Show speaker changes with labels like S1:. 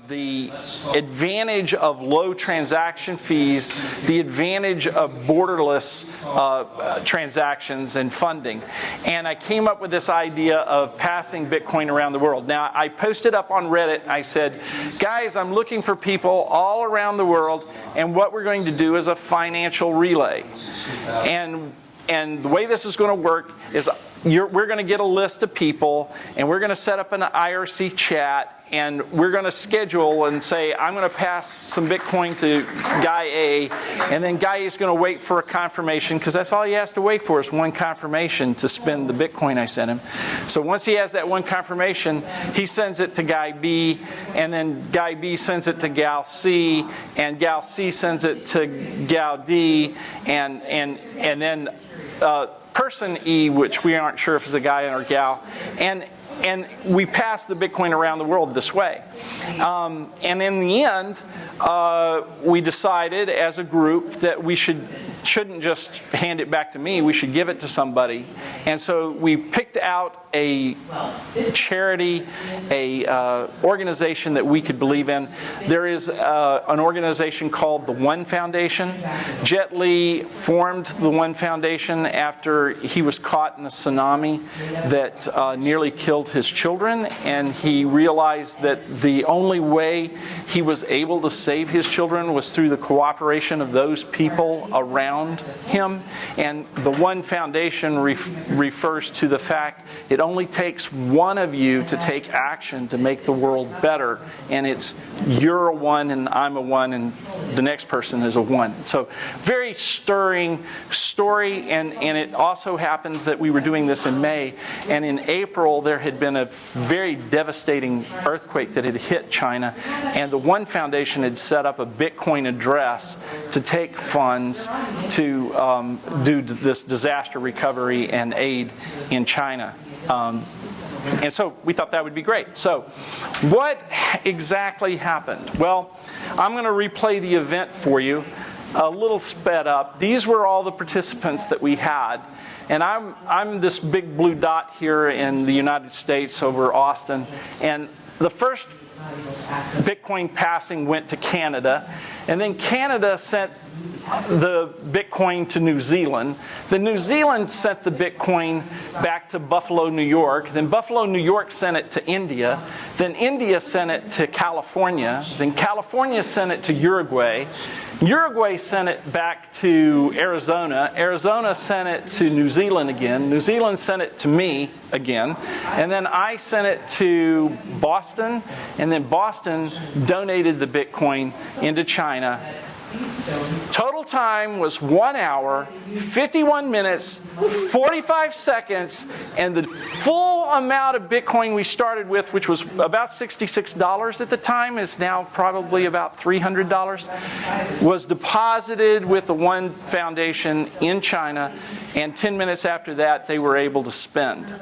S1: The advantage of low transaction fees, the advantage of borderless transactions and funding. And I came up with this idea of passing Bitcoin around the world. Now, I posted up on Reddit, I said, guys, I'm looking for people all around the world, and what we're going to do is a financial relay. And the way this is going to work is we're going to get a list of people, and we're going to set up an IRC chat, and we're going to schedule and say, I'm going to pass some Bitcoin to guy A, and then guy A is going to wait for a confirmation, because that's all he has to wait for is one confirmation to spend the Bitcoin I sent him. So once he has that one confirmation, he sends it to guy B, and then guy B sends it to gal C, and gal C sends it to gal D, and then person E, which we aren't sure if it's a guy or a gal, and we pass the Bitcoin around the world this way. And in the end, we decided as a group that we shouldn't just hand it back to me, we should give it to somebody. And so we picked out a charity, a organization that we could believe in. There is an organization called the One Foundation. Jet Li formed the One Foundation after he was caught in a tsunami that nearly killed his children, and he realized that the only way he was able to save his children was through the cooperation of those people around him. And the One Foundation refers to the fact it only takes one of you to take action to make the world better, and it's you're a one and I'm a one and the next person is a one. So very stirring story, and it also happened that we were doing this in May, and in April there had been a very devastating earthquake that had hit China, and the One Foundation had set up a Bitcoin address to take funds to do this disaster recovery and aid in China. And so we thought that would be great. So what exactly happened? Well, I'm going to replay the event for you, a little sped up. These were all the participants that we had. And I'm this big blue dot here in the United States over Austin. And the first Bitcoin passing went to Canada. And then Canada sent the Bitcoin to New Zealand. Then New Zealand sent the Bitcoin back to Buffalo, New York. Then Buffalo, New York sent it to India. Then India sent it to California. Then California sent it to Uruguay. Uruguay sent it back to Arizona. Arizona sent it to New Zealand again. New Zealand sent it to me again. And then I sent it to Boston. And then Boston donated the Bitcoin into China. Total time was 1 hour, 51 minutes, 45 seconds, and the full amount of Bitcoin we started with, which was about $66 at the time, is now probably about $300, was deposited with the One Foundation in China, and 10 minutes after that they were able to spend.